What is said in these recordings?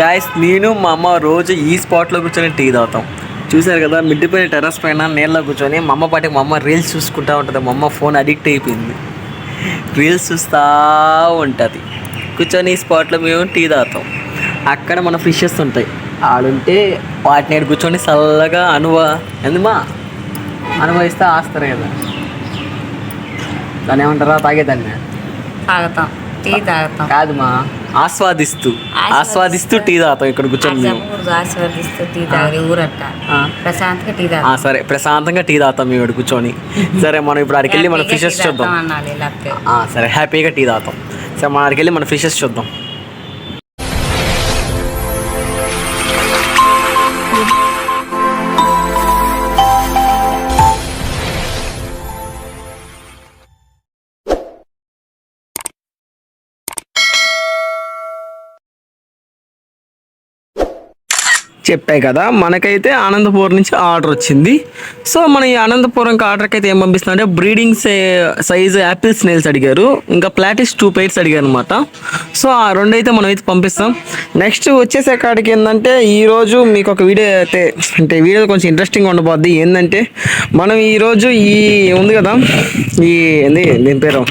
Guys నేను మా అమ్మ రోజు ఈ స్పాట్లో కూర్చొని టీ తాగుతాం. చూసారు కదా, మిడ్డిపోయిన టెర్రస్ పైన నీళ్ళలో కూర్చొని మా అమ్మ పాటికి మా అమ్మ రీల్స్ చూసుకుంటూ ఉంటుంది. మా అమ్మ ఫోన్ అడిక్ట్ అయిపోయింది, రీల్స్ చూస్తూ ఉంటుంది. కూర్చొని ఈ స్పాట్లో మేము టీ తాగుతాం. అక్కడ మన ఫిషెస్ ఉంటాయి, ఆడుంటే వాటిని కూర్చొని చల్లగా ఎందుమా అనుభవిస్తే ఆస్తారు కదా, దాన్ని ఏమంటారా, తాగేదాన్ని తాగుతాం, టీ తాగుతాం కాదు మా ఆస్వాదిస్తూ టీ తాగుతాం. ఇక్కడ కూర్చొని ఆస్వాదిస్తూ టీ తాగి ఊరట్ట ప్రశాంతంగా టీ తాగుతాం. సరే, ప్రశాంతంగా టీ తాగుతాం మేము ఇక్కడ కూర్చొని. సరే, మనం ఇప్పుడు అక్కడికి వెళ్ళి మన ఫిషెస్ చూద్దాం. సరే, హ్యాపీగా టీ తాగుతాం. సరే, మనం అక్కడికి వెళ్ళి మన ఫిషెస్ చూద్దాం. చెప్పాయి కదా, మనకైతే అనంతపురం నుంచి ఆర్డర్ వచ్చింది. సో మన ఈ అనంతపురంకి ఆర్డర్కి అయితే ఏం పంపిస్తుందంటే బ్రీడింగ్ సైజు యాపిల్ స్నేల్స్ అడిగారు, ఇంకా ప్లాటిస్ 2 పైర్స్ అడిగారు అనమాట. సో ఆ రెండు అయితే మనం అయితే పంపిస్తాం. నెక్స్ట్ వచ్చేసే కాడికి ఏంటంటే ఈరోజు మీకు ఒక వీడియో అయితే అంటే వీడియో కొంచెం ఇంట్రెస్టింగ్ ఉండబోద్ది. ఏంటంటే మనం ఈరోజు ఈ ఉంది కదా, ఈ దీని పేరు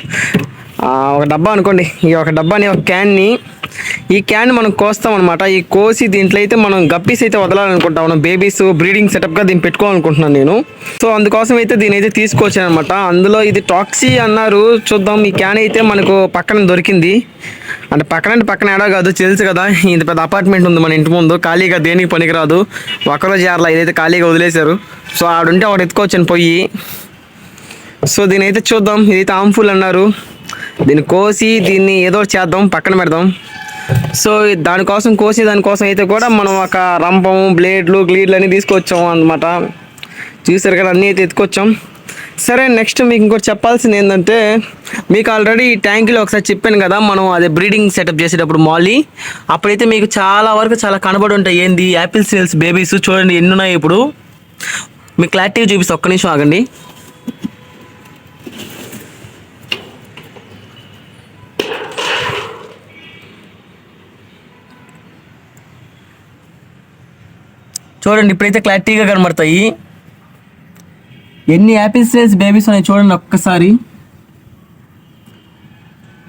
ఒక డబ్బా అనుకోండి, ఈ ఒక డబ్బాని ఒక ఈ క్యాన్ మనం కోస్తాం అనమాట. ఈ కోసి దీంట్లో అయితే మనం గప్పీస్ అయితే వదలాలనుకుంటాం, మనం బేబీస్ బ్రీడింగ్ సెటప్గా దీన్ని పెట్టుకోవాలనుకుంటున్నాను నేను. సో అందుకోసం అయితే దీని అయితే తీసుకొచ్చాను అనమాట. అందులో ఇది టాక్సీ అన్నారు, చూద్దాం. ఈ క్యాన్ అయితే మనకు పక్కన దొరికింది, అంటే పక్కన ఏడా కాదు, తెలుసు కదా, ఇంత పెద్ద అపార్ట్మెంట్ ఉంది మన ఇంటి ముందు, ఖాళీగా దేనికి పనికిరాదు. ఒకరోజు యార్లా ఇదైతే ఖాళీగా వదిలేశారు. సో ఆడుంటే ఒకటి ఎత్తుకొచ్చాను పోయి. సో దీని అయితే చూద్దాం, ఇదైతే హార్మ్ఫుల్ అన్నారు, దీన్ని కోసి దీన్ని ఏదో చేద్దాం, పక్కన పెడదాం. సో దానికోసం అయితే కూడా మనం ఒక రంపం, బ్లేడ్లు అన్నీ తీసుకొచ్చాం అనమాట. చూసారు కదా, అన్నీ అయితే ఎత్తుకొచ్చాం. సరే, నెక్స్ట్ మీకు ఇంకోటి చెప్పాల్సింది ఏంటంటే, మీకు ఆల్రెడీ ఈ ట్యాంకులో ఒకసారి చెప్పాను కదా, మనం అదే బ్రీడింగ్ సెటప్ చేసేటప్పుడు మాలీ, అప్పుడైతే మీకు చాలా కనబడి ఉంటాయి. ఏంది యాపిల్ స్నేల్స్ బేబీస్ చూడండి ఎన్ని ఉన్నాయి. ఇప్పుడు మీకు క్లారిటీగా చూపిస్తా, ఒక్క నిమిషం ఆగండి. చూడండి, ఇప్పుడైతే క్లారిటీగా కనబడతాయి ఎన్ని యాపిల్ స్నేల్స్ బేబీస్ ఉన్నాయి చూడండి ఒక్కసారి.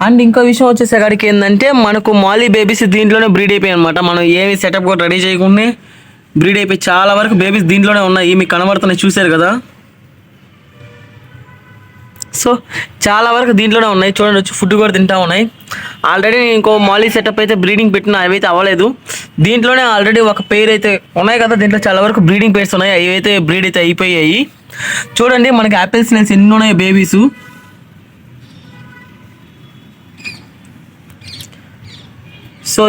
అండ్ ఇంకో విషయం వచ్చేసరికి ఏంటంటే, మనకు మాలీ బేబీస్ దీంట్లోనే బ్రీడ్ అయిపోయాయి అనమాట. మనం ఏమి సెటప్ కూడా రెడీ చేయకుండా బ్రీడ్ అయిపోయి చాలా వరకు బేబీస్ దీంట్లోనే ఉన్నాయి, మీకు కనబడుతున్నాయి, చూసారు కదా. సో చాలా వరకు దీంట్లోనే ఉన్నాయి, చూడండి, వచ్చి ఫుడ్ కూడా తింటా ఉన్నాయి. ఆల్రెడీ ఇంకో మాలీ సెటప్ అయితే బ్రీడింగ్ పెట్టిన, అవి అయితే అవ్వలేదు. దీంట్లోనే ఆల్రెడీ ఒక పేర్ అయితే ఉన్నాయి కదా, దీంట్లో చాలా వరకు బ్రీడింగ్ పేర్స్ ఉన్నాయి, అవి అయితే బ్రీడ్ అయితే అయిపోయాయి. చూడండి, మనకి యాపిల్ స్నేల్స్ ఎన్ని ఉన్నాయి బేబీస్. సో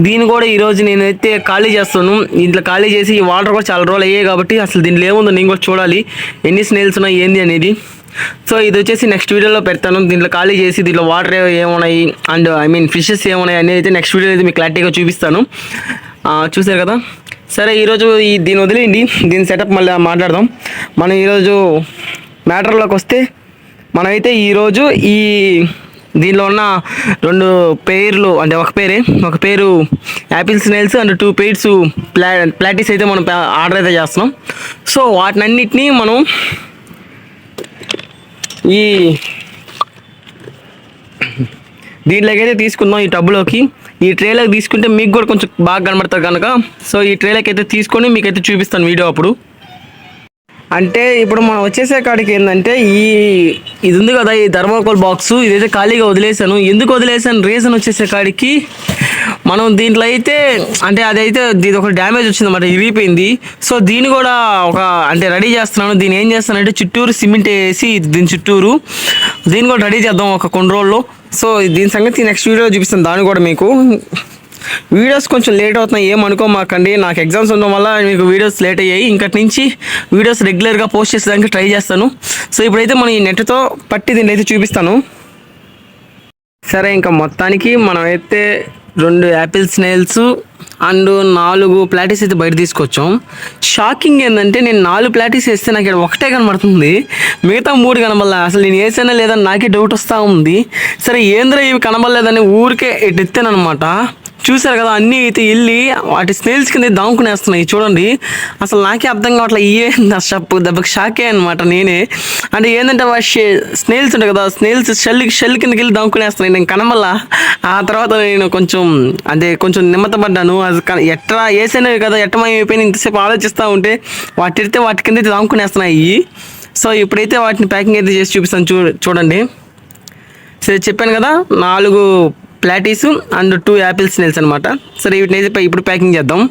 దీన్ని కూడా ఈరోజు నేనైతే ఖాళీ చేస్తాను. ఇంట్లో ఖాళీ చేసి ఈ వాటర్ కూడా చాలా రోజులు అయ్యాయి కాబట్టి అసలు దీంట్లో ఏముందో నేను కూడా చూడాలి, ఎన్ని స్నేల్స్ ఉన్నాయి ఏంది అనేది. సో ఇది వచ్చేసి నెక్స్ట్ వీడియోలో పెడతాను. దీంట్లో ఖాళీ చేసి దీంట్లో వాటర్ ఏమున్నాయి అండ్ ఫిషెస్ ఏమున్నాయి అనేది అయితే నెక్స్ట్ వీడియో అయితే మీకు క్లారిటీగా చూపిస్తాను. చూసారు కదా. సరే, ఈరోజు దీన్ని వదిలేయండి, దీని సెటప్ మళ్ళీ మాట్లాడదాం. మనం ఈరోజు మ్యాటర్లోకి వస్తే, మనమైతే ఈరోజు దీనిలో ఉన్న 2 పేర్లు, అంటే ఒక పేరు యాపిల్ స్నేల్స్ అండ్ 2 పేర్స్ ప్లాటిస్ అయితే మనం ఆర్డర్ అయితే చేస్తున్నాం. సో వాటినన్నిటినీ మనం దీంట్లోకి అయితే తీసుకుందాం. ఈ టబ్లోకి, ఈ ట్రేలోకి తీసుకుంటే మీకు కూడా కొంచెం బాగా కనబడతారు కనుక, సో ఈ ట్రేలోకి అయితే తీసుకొని మీకైతే చూపిస్తాను వీడియో అప్పుడు. అంటే ఇప్పుడు మనం వచ్చేసే కాడికి ఏంటంటే, ఇది ఉంది కదా, ఈ థర్మోకోల్ బాక్స్, ఇదైతే ఖాళీగా వదిలేసాను. ఎందుకు వదిలేసాను రీజన్ వచ్చేసే కాడికి, మనం దీంట్లో అయితే అంటే అదైతే దీని ఒక డ్యామేజ్ వచ్చింది అన్నమాట, ఇరిగిపోయింది. సో దీన్ని కూడా రెడీ చేస్తున్నాను. దీన్ని ఏం చేస్తానంటే చుట్టూరు సిమెంట్ వేసి దీని చుట్టూరు దీన్ని కూడా రెడీ చేద్దాం ఒక కొన్ని రోజుల్లో. సో దీని సంగతి నెక్స్ట్ వీడియో చూపిస్తాను. దాన్ని కూడా మీకు వీడియోస్ కొంచెం లేట్ అవుతున్నాయి, ఏమనుకోమాకండి. నాకు ఎగ్జామ్స్ ఉండడం వల్ల మీకు వీడియోస్ లేట్ అయ్యాయి. ఇంకటి నుంచి వీడియోస్ రెగ్యులర్గా పోస్ట్ చేసేదానికి ట్రై చేస్తాను. సో ఇప్పుడైతే మనం ఈ నెట్తో పట్టి దీన్ని అయితే చూపిస్తాను. సరే, ఇంకా మొత్తానికి మనమైతే 2 యాపిల్ స్నేల్స్ అండ్ 4 ప్లాటిస్ అయితే బయట తీసుకొచ్చాం. షాకింగ్ ఏంటంటే, నేను 4 ప్లాటిస్ వేస్తే నాకు ఇక్కడ ఒకటే కనబడుతుంది, మిగతా 3 కనబడలే. అసలు నేను వేసానా లేదని నాకే డౌట్ వస్తూ ఉంది. సరే, ఏంద్రా ఇవి కనబడలేదని ఊరికే ఇటు ఎత్తానమాట. చూసారు కదా, అన్నీ అయితే వెళ్ళి వాటి స్నేల్స్ కింద దాముకునేస్తున్నాయి చూడండి. అసలు నాకే అర్థం కావట్లే, దెబ్బకి షాకే అనమాట నేనే. అంటే ఏంటంటే స్నేల్స్ ఉంటాయి కదా, స్నేల్స్ షెల్ కిందకి వెళ్ళి దాముకునేస్తున్నాయి. నేను కనమల్లా. ఆ తర్వాత నేను కొంచెం నిమ్మతపడ్డాను. అది ఎట్లా వేసాను కదా, ఎట్టమైపోయినా ఇంతసేపు ఆలోచిస్తూ ఉంటే వాటి కింద అయితే దాముకునేస్తున్నాయి. సో ఇప్పుడైతే వాటిని ప్యాకింగ్ అయితే చేసి చూపిస్తాను. చూడండి. సరే చెప్పాను కదా, 4 ప్లాటీస్ అండ్ 2 యాపిల్ స్నేల్స్ అనమాట. సరే వీటిని అయితే ఇప్పుడు ప్యాకింగ్ చేద్దాం.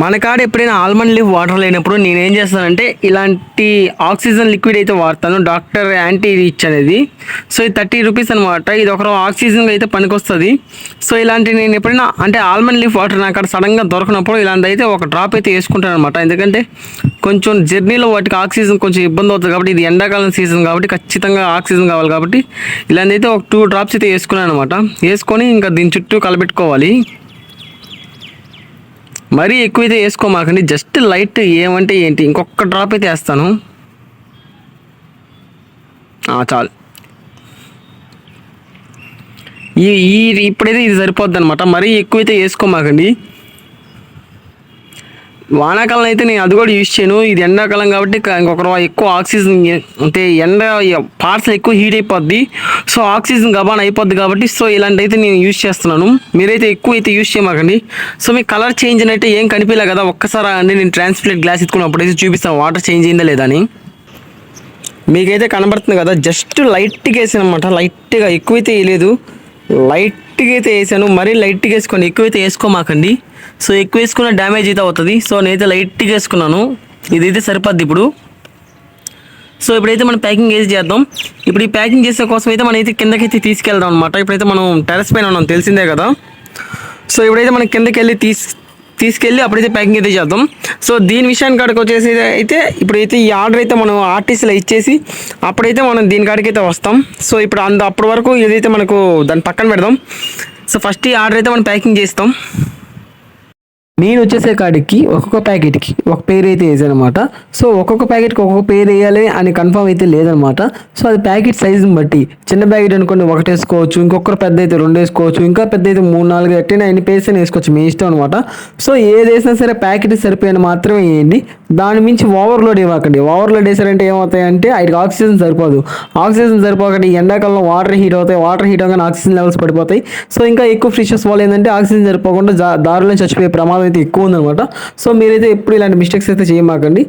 మన కాడ ఎప్పుడైనా ఆల్మండ్ లీఫ్ వాటర్ లేనప్పుడు నేను ఏం చేస్తానంటే ఇలాంటి ఆక్సిజన్ లిక్విడ్ అయితే వాడతాను, డాక్టర్ యాంటీ రిచ్ అనేది. సో ఇది 30 రూపీస్ అనమాట. ఇది ఒక ఆక్సిజన్ అయితే పనికొస్తుంది. సో ఇలాంటి నేను ఎప్పుడైనా అంటే ఆల్మండ్ లీఫ్ వాటర్ నాకు అక్కడ సడన్గా దొరకనప్పుడు ఇలాంటి అయితే ఒక డ్రాప్ అయితే వేసుకుంటాను అనమాట. ఎందుకంటే కొంచెం జర్నీలో వాటికి ఆక్సిజన్ కొంచెం ఇబ్బంది అవుతుంది కాబట్టి, ఇది ఎండాకాలం సీజన్ కాబట్టి ఖచ్చితంగా ఆక్సిజన్ కావాలి కాబట్టి ఇలాంటి అయితే ఒక 2 డ్రాప్స్ అయితే వేసుకున్నాను అనమాట. వేసుకొని ఇంకా దీని చుట్టూ కలబెట్టుకోవాలి. మరీ ఎక్కువైతే వేసుకోమాకండి, జస్ట్ లైట్. ఏమంటే ఏంటి, ఇంకొక డ్రాప్ అయితే వేస్తాను చాలు. ఇప్పుడైతే ఇది సరిపోద్ది అనమాట. మరీ ఎక్కువైతే వేసుకోమాకండి. వానాకాలం అయితే నేను అది కూడా యూజ్ చేయను, ఇది ఎండాకాలం కాబట్టి ఇంకొక ఎక్కువ ఆక్సిజన్ అంటే పార్ట్స్ ఎక్కువ హీట్ అయిపోద్ది. సో ఆక్సిజన్ గబాన్ అయిపోద్ది కాబట్టి సో ఇలాంటి అయితే నేను యూజ్ చేస్తున్నాను. మీరైతే ఎక్కువ అయితే యూజ్ చేయమాకండి. సో మీకు కలర్ చేంజ్ అని అయితే ఏం కనిపించలే కదా, ఒక్కసారి అంటే నేను ట్రాన్స్పరెంట్ గ్లాస్ ఎత్తుకున్నప్పుడు అయితే చూపిస్తాను వాటర్ చేంజ్ అయిందా లేదా అని. మీకైతే కనబడుతుంది కదా, జస్ట్ లైట్గా వేసాను అనమాట. లైట్గా, ఎక్కువైతే వేయలేదు, లైట్గా అయితే వేసాను. మరీ లైట్గా వేసుకోండి, ఎక్కువైతే వేసుకోమాకండి. సో ఎక్కువ వేసుకున్న డ్యామేజ్ అయితే అవుతుంది. సో నేనైతే లైట్గా వేసుకున్నాను, ఇదైతే సరిపోద్ది ఇప్పుడు. సో ఇప్పుడైతే మనం ప్యాకింగ్ వేసి చేద్దాం. ఇప్పుడు ఈ ప్యాకింగ్ చేసే కోసం అయితే మనం అయితే కిందకైతే తీసుకెళ్దాం అనమాట. ఇప్పుడైతే మనం టెర్రస్ పైన ఉన్నాం, తెలిసిందే కదా. సో ఇప్పుడైతే మనం కిందకి వెళ్ళి తీసుకెళ్ళి అప్పుడైతే ప్యాకింగ్ అయితే చేద్దాం. సో దీని విషయానికి కాడికి వచ్చేసి అయితే ఇప్పుడైతే ఈ ఆర్డర్ అయితే మనం ఆర్టీసీలో ఇచ్చేసి అప్పుడైతే మనం దీని కాడికి అయితే వస్తాం. సో ఇప్పుడు అప్పటి వరకు ఏదైతే మనకు దాన్ని పక్కన పెడదాం. సో ఫస్ట్ ఈ ఆర్డర్ అయితే మనం ప్యాకింగ్ చేస్తాం. నేను వచ్చేసే కాడికి ఒక్కొక్క ప్యాకెట్కి ఒక పేరు అయితే వేసాను అనమాట. సో ఒక్కొక్క ప్యాకెట్కి ఒక్కొక్క పేరు వేయాలి అని కన్ఫర్మ్ అయితే లేదనమాట. సో అది ప్యాకెట్ సైజుని బట్టి, చిన్న ప్యాకెట్ అనుకోండి 1 వేసుకోవచ్చు, ఇంకొకరు పెద్ద అయితే 2 వేసుకోవచ్చు, ఇంకా పెద్ద అయితే 3, 4 ఎట్టైనా ఎన్ని పేర్స్ అయినా వేసుకోవచ్చు, మీ ఇష్టం అనమాట. సో ఏది వేసినా సరే ప్యాకెట్ సరిపోయిన మాత్రమే వేయండి. దాని మించి ఓవర్లోడ్ ఇవ్వకండి. ఓవర్లోడ్ వేసారంటే ఏమవుతాయంటే వాటికి ఆక్సిజన్ సరిపోదు. ఆక్సిజన్ సరిపోకండి ఎండాకాలంలో వాటర్ హీట్ అవుతాయి. వాటర్ హీట్ అవగానే ఆక్సిజన్ లెవెల్స్ పడిపోతాయి. సో ఇంకా ఎక్కువ ఫిషెస్ వాళ్ళు ఏంటంటే ఆక్సిజన్ సరిపోకుండా దారిలో చచ్చిపోయే ప్రమాదం అయితే ఎక్కువ ఉందన్నమాట. సో మీరైతే ఎప్పుడు ఇలాంటి మిస్టేక్స్ అయితే చేయమాకండి.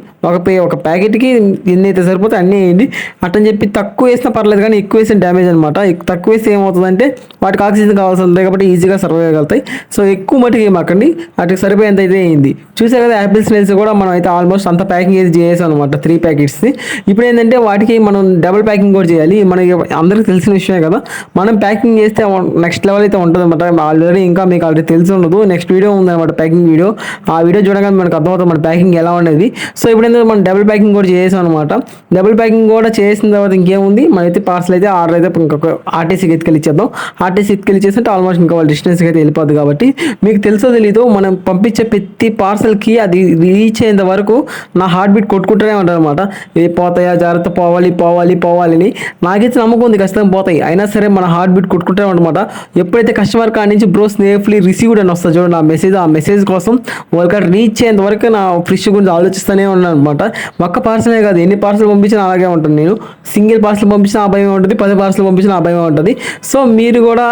ఒక ప్యాకెట్కి ఎన్ని అయితే సరిపోతే అన్నీ వేయండి. అట్టని చెప్పి తక్కువ వేసినా పర్లేదు, కానీ ఎక్కువ వేసిన డ్యామేజ్ అనమాట. తక్కువ వేస్తే ఏమవుతుందంటే వాటికి ఆక్సిజన్ కావాల్సి ఉంటుంది కాబట్టి ఈజీగా సర్వైవ్ అవ్వగలుగుతాయి. సో ఎక్కువ మటుకు ఏమాకండి, వాటికి సరిపోయేంత అయితే అయింది. చూసారు కదా, యాపిల్ స్నేల్స్ కూడా మనం అయితే ఆల్మోస్ట్ అంత ప్యాకింగ్ అయితే చేసాం అనమాట, 3 ప్యాకెట్స్ని. ఇప్పుడు ఏంటంటే వాటికి మనం డబుల్ ప్యాకింగ్ కూడా చేయాలి. మనకి అందరికీ తెలిసిన విషయమే కదా, మనం ప్యాకింగ్ చేస్తే నెక్స్ట్ లెవెల్ అయితే ఉంటుంది అనమాట. ఆల్రెడీ ఇంకా మీకు ఆల్రెడీ తెలిసి ఉండదు, నెక్స్ట్ వీడియో ఉందన్నమాట ప్యాకింగ్ వీడియో. ఆ వీడియో చూడగానే మనకు అర్థమవుతుంది మన ప్యాకింగ్ ఎలా ఉండేది. సో ఇప్పుడు ఏంటంటే మనం డబుల్ ప్యాకింగ్ కూడా చేసాం అనమాట. డబుల్ ప్యాకింగ్ కూడా చేసిన తర్వాత ఇంకేముంది, మనైతే పార్సల్ అయితే ఆర్డర్ అయితే ఇంకొక ఆర్టీసీకి ఎత్తుకెళ్ళిచ్చేద్దాం. ఆర్టీసీ ఎత్తుకెళ్ళిచ్చేస్తే ఆల్మోస్ట్ ఇంకా వాళ్ళ డిస్టెన్స్కి అయితే వెళ్ళిపోద్ది కాబట్టి మీకు తెలుసో తెలీదు, మనం పంపించే ప్రతి పార్సల్కి అది రీచ్ అయ్యేంత వరకు నా హార్ట్ బీట్ కొట్టుకుంటూనే ఉంటారు అనమాట. ఏ పోతాయా, జాగ్రత్త, పోవాలి అని. నాకైతే నమ్మకం ఉంది ఖచ్చితంగా పోతాయి. అయినా సరే మన హార్ట్ బీట్ కొట్టుకుంటూనే అనమాట. ఎప్పుడైతే కస్టమర్ కాడి నుంచి బ్రో సేఫ్లీ రిసీవ్డ్ అని వస్తుంది చూడండి ఆ మెసేజ్ కోసం వాళ్ళకి రీచ్ అయ్యేంత వరకు నా ఫిష్ గురించి ఆలోచిస్తూనే ఉన్నాను అనమాట. ఒక్క పార్సలే కాదు, ఎన్ని పార్సల్ పంపించినా అలాగే ఉంటుంది. నేను సింగిల్ పార్సల్ పంపించిన ఆ భయం ఉంటుంది, 10 పార్సల్ పంపించిన ఆ భయం ఉంటుంది. సో మీరు కూడా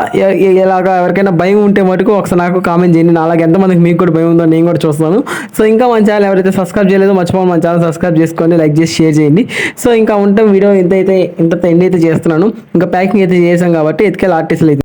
ఇలాగా ఎవరికైనా భయం ఉంటే మటుకు ఒకసారి నాకు కామెంట్ చేయండి. అలాగే ఎంతమందికి మీకు కూడా భయం ఉందో నేను కూడా చూస్తాను. సో ఇంకా మన ఛానల్ ఎవరైతే సబ్స్క్రైబ్ చేయలేదో మర్చిపోవాలి, మన ఛానల్ సబ్స్క్రైబ్ చేసుకోండి, లైక్ చేసి షేర్ చేయండి. సో ఇంకా ఉంటే వీడియో ఇంత ఎండ్ అయితే చేస్తున్నాను. ఇంకా ప్యాకింగ్ అయితే చేసాం కాబట్టి ఎత్తుకెళ్ళి ఆర్టీసీలు అయితే